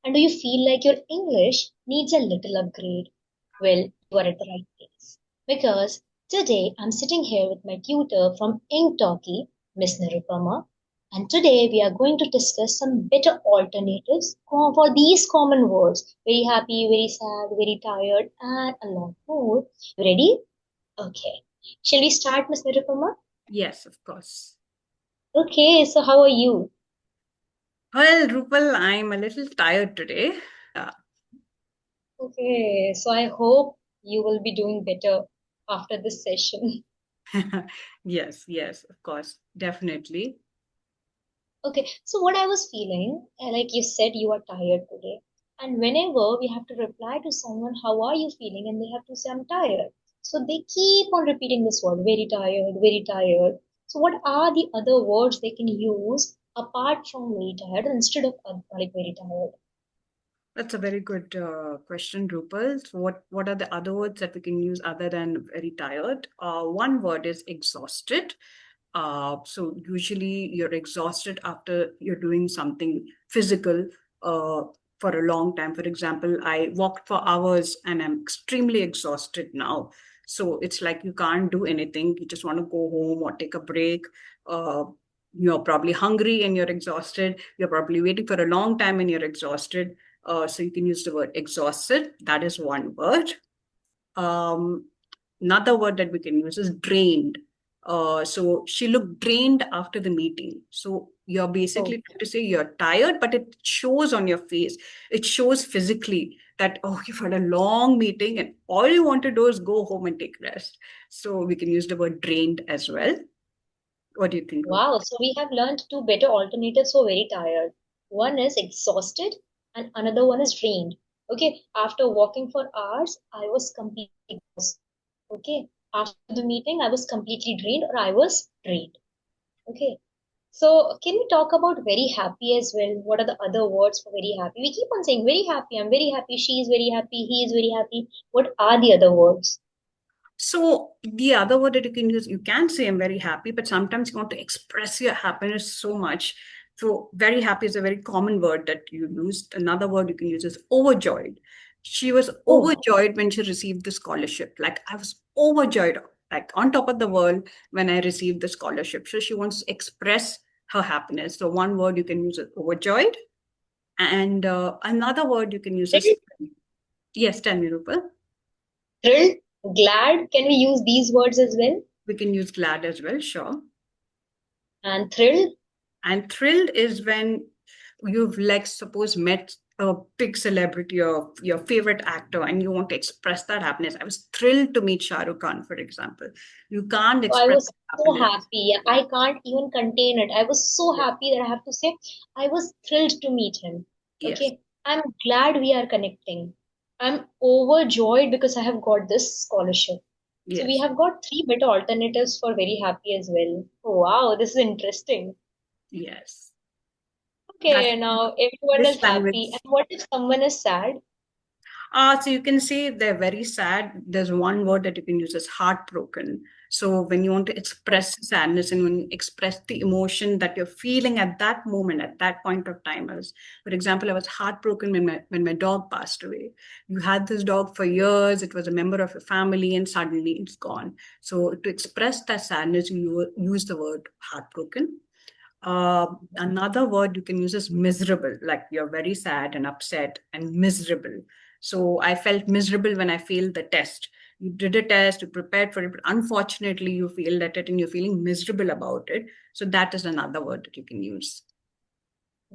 And do you feel like your English needs a little upgrade? Well, you are at the right place. Because today I'm sitting here with my tutor from Inktalki, Miss Nirupama, and today we are going to discuss some better alternatives for these common words. Very happy, very sad, very tired, and a lot more. You ready? Okay. Shall we start, Miss Nirupama? Yes, of course. Okay, so how are you? Well, Rupal, I'm a little tired today. Uh, Okay, so I hope you will be doing better after this session. yes, of course, definitely. Okay, so what I was feeling, like you said, you are tired today. And whenever we have to reply to someone, how are you feeling? And they have to say, I'm tired. So they keep on repeating this word, very tired, very tired. So what are the other words they can use apart from very tired instead of like very tired? That's a very good question, Rupal. So what are the other words that we can use other than very tired? One word is exhausted. So usually you're exhausted after you're doing something physical uh, for a long time. For example, I walked for hours and I'm extremely exhausted now. So it's like you can't do anything. You just want to go home or take a break. Uh, you're probably hungry and you're exhausted. You're probably waiting for a long time and you're exhausted. So you can use the word exhausted. That is one word. Um, Another word that we can use is drained. So she looked drained after the meeting. So you're Oh, basically trying to say you're tired, but it shows on your face. It shows physically that, oh, you've had a long meeting and all you want to do is go home and take rest. So we can use the word drained as well. What do you think, Rupa? wow. So we have learned two better alternatives for very tired. One is exhausted and another one is drained. Okay. After walking for hours, I was completely exhausted. Okay. After the meeting, I was completely drained or I was drained. Okay. So can we talk about very happy as well? What are the other words for very happy? We keep on saying very happy. I'm very happy. She is very happy. He is very happy. What are the other words? So the other word that you can use, you can say I'm very happy, but sometimes you want to express your happiness so much. So very happy is a very common word that you use. Another word you can use is overjoyed. She was Oh, overjoyed when she received the scholarship. Like I was overjoyed, like on top of the world when I received the scholarship. So she wants to express her happiness. So one word you can use is overjoyed. And another word you can use is, yes, tell me, Rupal. thrilled, glad. Can we use these words as well? We can use glad as well, sure. And thrilled. And thrilled is when you've, like, suppose met a big celebrity or your favorite actor and you want to express that happiness. I was thrilled to meet Shah Rukh Khan, for example. You can't So I express was that so happiness. happy. I can't even contain it. I was so Yes. happy that I have to say I was thrilled to meet him. Yes. Okay. I'm glad we are connecting. I'm overjoyed because I have got this scholarship. So we Yes. have got three better alternatives for very happy as well. Oh, wow, this is interesting. Yes. That's Okay, now everyone this is happy. language. And what if someone is sad? So you can say they're very sad. There's one word that you can use as heartbroken. So when you want to express sadness and when you express the emotion that you're feeling at that moment, at that point of time, as for example, I was heartbroken when my dog passed away. You had this dog for years. It was a member of your family, and suddenly it's gone. So to express that sadness, you use the word heartbroken. Another word you can use is miserable, like you're very sad and upset and miserable. So I felt miserable when I failed the test. You did a test, you prepared for it, but unfortunately you failed at it and you're feeling miserable about it. So that is another word that you can use.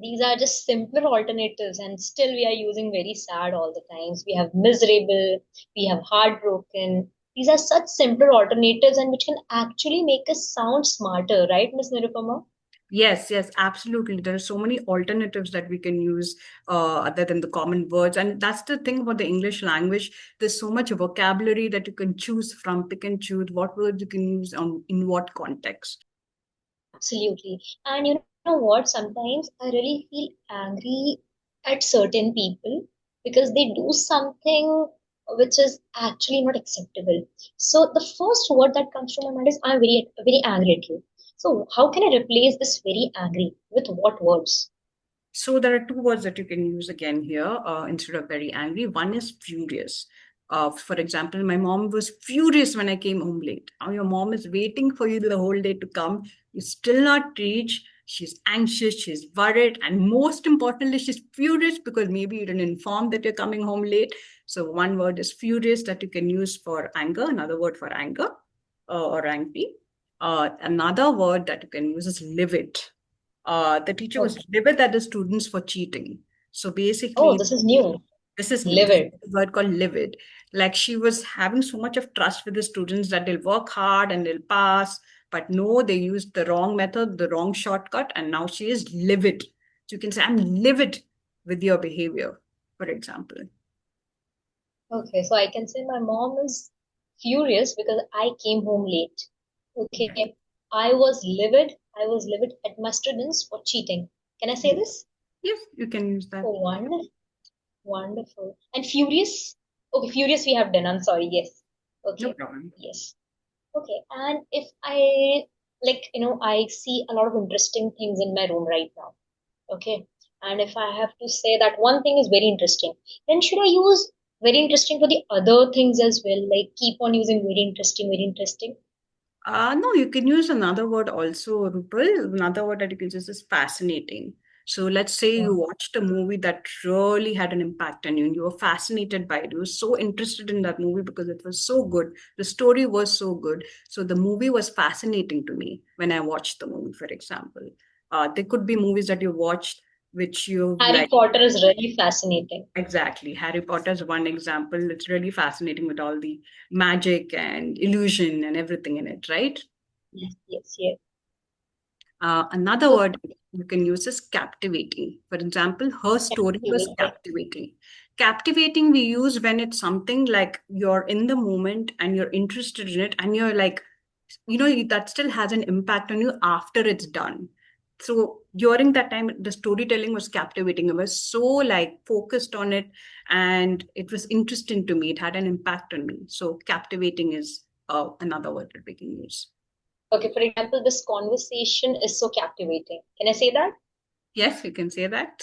These are just simpler alternatives, and still we are using very sad all the times. We have miserable, we have heartbroken. These are such simpler alternatives and which can actually make us sound smarter, right, Miss Nirupama? Yes, absolutely. There are so many alternatives that we can use other than the common words. And that's the thing about the English language. There's so much vocabulary that you can choose from, pick and choose what words you can use on in what context. Absolutely. And you know what? Sometimes I really feel angry at certain people because they do something which is actually not acceptable. So the first word that comes to my mind is I'm very angry at you. So how can I replace this very angry with what words? So there are two words that you can use again here instead of very angry. One is furious. For example, my mom was furious when I came home late. Now your mom is waiting for you the whole day to come. You still not reach. She's anxious, she's worried, and most importantly, she's furious because maybe you didn't inform that you're coming home late. So one word is furious that you can use for anger, another word for anger or angry. Another word that you can use is livid. The teacher was Okay. livid at the students for cheating. So Oh, basically, this is new. this is new. This is Livid. a word called livid. Like she was having so much of trust with the students that they'll work hard and they'll pass. But no, they used the wrong method, the wrong shortcut, and now she is livid. So you can say, I'm livid with your behavior, for example. Okay, so I can say my mom is furious because I came home late. Okay, I was livid. I was livid at my students for cheating. Can I say Yes, this? yes, you can use that. Oh, wonderful, wonderful. And furious? Okay, furious we have done. I'm sorry. Yes. No Okay. problem. Yes. Okay. And if I like, I see a lot of interesting things in my room right now. Okay. And if I have to say that one thing is very interesting, then should I use very interesting for the other things as well? Like keep on using very interesting, very interesting. No, you can use another word also, Rupal. Another word that you can use is fascinating. So let's say Yeah. you watched a movie that really had an impact on you and you were fascinated by it. You were so interested in that movie because it was so good. The story was so good. So the movie was fascinating to me when I watched the movie, for example. There could be movies that you watched which you Harry like. Potter is really fascinating. Exactly. Harry Potter is one example. It's really fascinating with all the magic and illusion and everything in it, right? Yes, yes, yes. Another Okay, word you can use is captivating. For example, her story was captivating. captivating. Captivating we use when it's something like you're in the moment and you're interested in it and you're like, that still has an impact on you after it's done. So during that time, the storytelling was captivating. I was so like focused on it and it was interesting to me. It had an impact on me. So captivating is another word that we can use. Okay, for example, this conversation is so captivating. Can I say that? Yes, you can say that.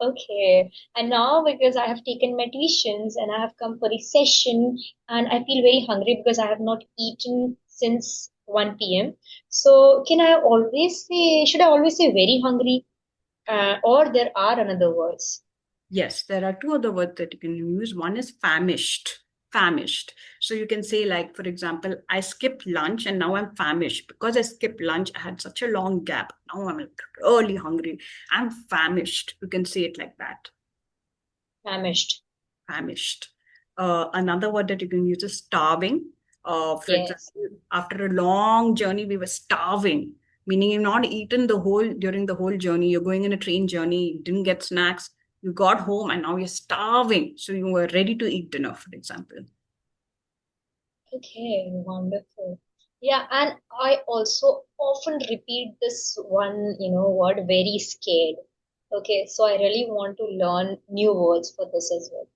Okay. And now because I have taken my tuitions and I have come for the session and I feel very hungry because I have not eaten since 1 p.m. So can I always say, should I always say very hungry? Or there are another words. Yes, there are two other words that you can use. One is famished. Famished. So you can say, like, for example, I skipped lunch and now I'm famished. Because I skipped lunch, I had such a long gap. Now I'm like really hungry. I'm famished. You can say it like that. Famished. Famished. Another word that you can use is starving. For Yes. example, after a long journey, we were starving, meaning you've not eaten the whole during the whole journey. You're going in a train journey, didn't get snacks, you got home, and now you're starving. So you were ready to eat dinner, for example. Okay, wonderful. Yeah, and I also often repeat this one, word very scared. Okay, so I really want to learn new words for this as well.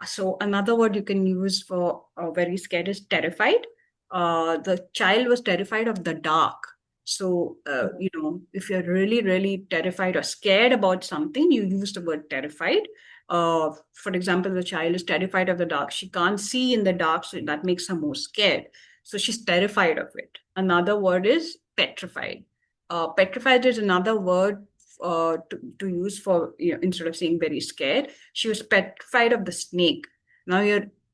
So another word you can use for very scared is terrified. The child was terrified of the dark. So, if you're really, really terrified or scared about something, you use the word terrified. For example, the child is terrified of the dark. She can't see in the dark, so that makes her more scared. So she's terrified of it. Another word is petrified. Petrified is another word to use for, instead of saying very scared. She was petrified of the snake. Now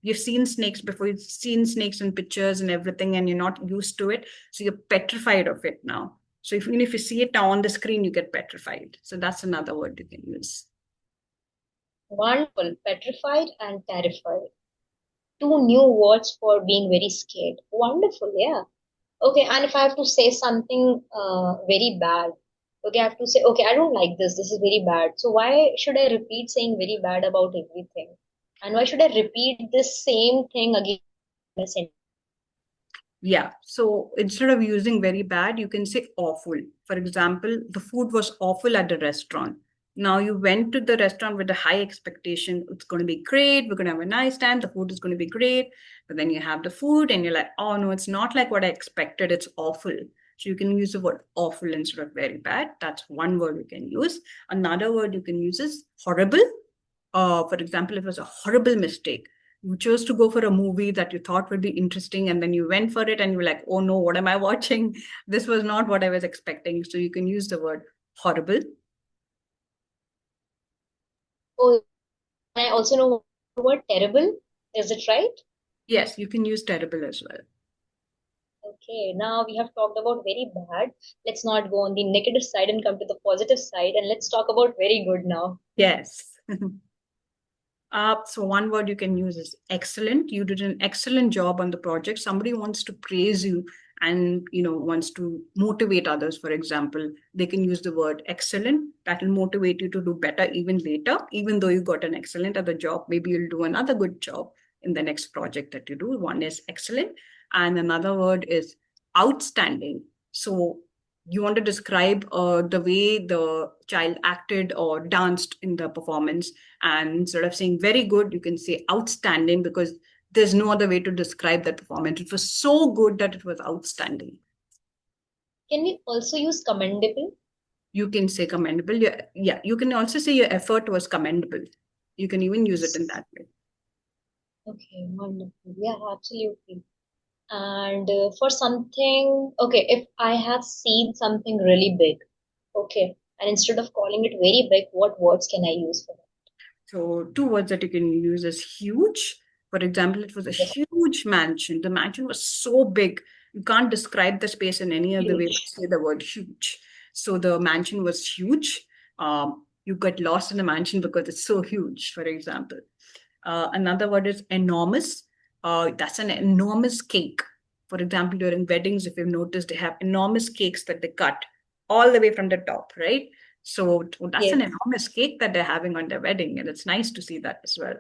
you've seen snakes before, you've seen snakes in pictures and everything, and you're not used to it. So you're petrified of it now. So even if you see it now on the screen, you get petrified. So that's another word you can use. Wonderful. Petrified and terrified. Two new words for being very scared. Wonderful, yeah. Okay, and if I have to say something very bad, okay, I have to say, okay, I don't like this. This is very bad. So why should I repeat saying very bad about everything? And why should I repeat this same thing again in a sentence? Yeah. So instead of using very bad, you can say awful. For example, the food was awful at the restaurant. Now you went to the restaurant with a high expectation. It's going to be great. We're going to have a nice time. The food is going to be great. But then you have the food and you're like, oh no, it's not like what I expected. It's awful. So you can use the word awful instead of very bad. That's one word you can use. Another word you can use is horrible. For example, it was a horrible mistake. You chose to go for a movie that you thought would be interesting, and then you went for it and you were like, oh no, what am I watching? This was not what I was expecting. So you can use the word horrible. Oh, and I also know the word terrible. Is it right? Yes, you can use terrible as well. Okay, now we have talked about very bad. Let's not go on the negative side and come to the positive side, and let's talk about very good now. Yes. So one word you can use is excellent. You did an excellent job on the project. Somebody wants to praise you and wants to motivate others. For example, they can use the word excellent. That will motivate you to do better even later. Even though you got an excellent at the job, maybe you'll do another good job in the next project that you do. One is excellent, and another word is outstanding. So you want to describe the way the child acted or danced in the performance, and instead of saying very good, you can say outstanding, because there's no other way to describe that performance. It was so good that it was outstanding. Can we also use commendable? You can say commendable. Yeah, yeah. You can also say your effort was commendable. You can even use it in that way. Okay, wonderful. Yeah, absolutely. And for something, okay, if I have seen something really big, okay, and instead of calling it very big, what words can I use for So two words that you can use is huge. For example, it was a it? huge mansion. The mansion was so big. You can't describe the space in any other way but Huge. say the word huge. So the mansion was huge. You get lost in the mansion because it's so huge, for example. Another word is enormous. That's an enormous cake. For example, during weddings, if you've noticed, they have enormous cakes that they cut all the way from the top, right? So that's an Yes. enormous cake that they're having on their wedding, and it's nice to see that as well.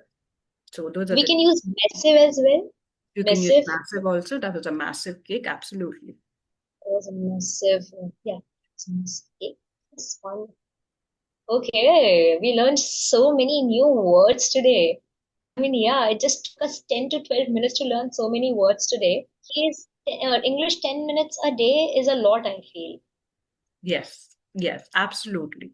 So those are We the can use massive as well. you can use Massive. massive also. That was a massive cake, absolutely. It was a massive. Yeah, it's a massive. It's fun. Okay, we learned so many new words today. I mean, yeah, it just took us 10 to 12 minutes to learn so many words today. Is English 10 minutes a day is a lot, I feel. Yes, yes, absolutely.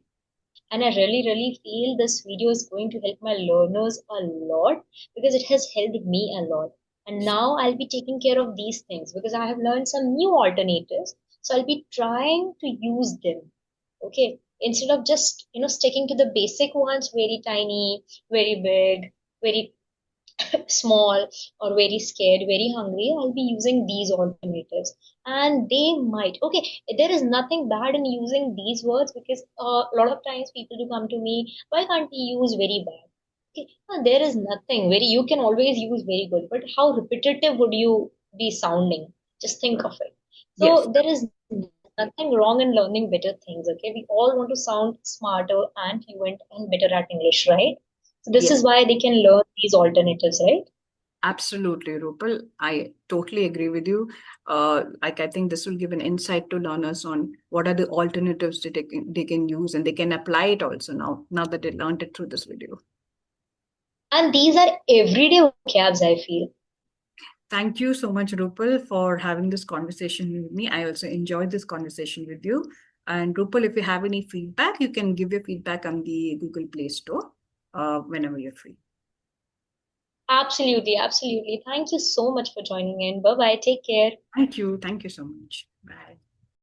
And I really feel this video is going to help my learners a lot because it has helped me a lot. And now I'll be taking care of these things because I have learned some new alternatives. So I'll be trying to use them. Okay. Instead of just, sticking to the basic ones, very tiny, very big, very small, or very scared, very hungry, I'll be using these alternatives. And they might, okay, there is nothing bad in using these words because a lot of times people do come to me, why can't we use very bad? Okay, no, there is nothing very, you can always use very good, but how repetitive would you be sounding? Just think of it. Yes, So there is nothing wrong in learning better things. Okay, we all want to sound smarter and fluent and better at English, right? So this yes. is why they can learn these alternatives, right? Absolutely, Rupal. I totally agree with you. Like I think this will give an insight to learners on what are the alternatives that they can use, and they can apply it also now that they learned it through this video. And these are everyday vocabs, I feel. Thank you so much, Rupal, for having this conversation with me. I also enjoyed this conversation with you. And Rupal, if you have any feedback, you can give your feedback on the Google Play Store whenever you're free. Absolutely, absolutely. Thank you so much for joining in. Bye bye. Take care. Thank you. Thank you so much. Bye.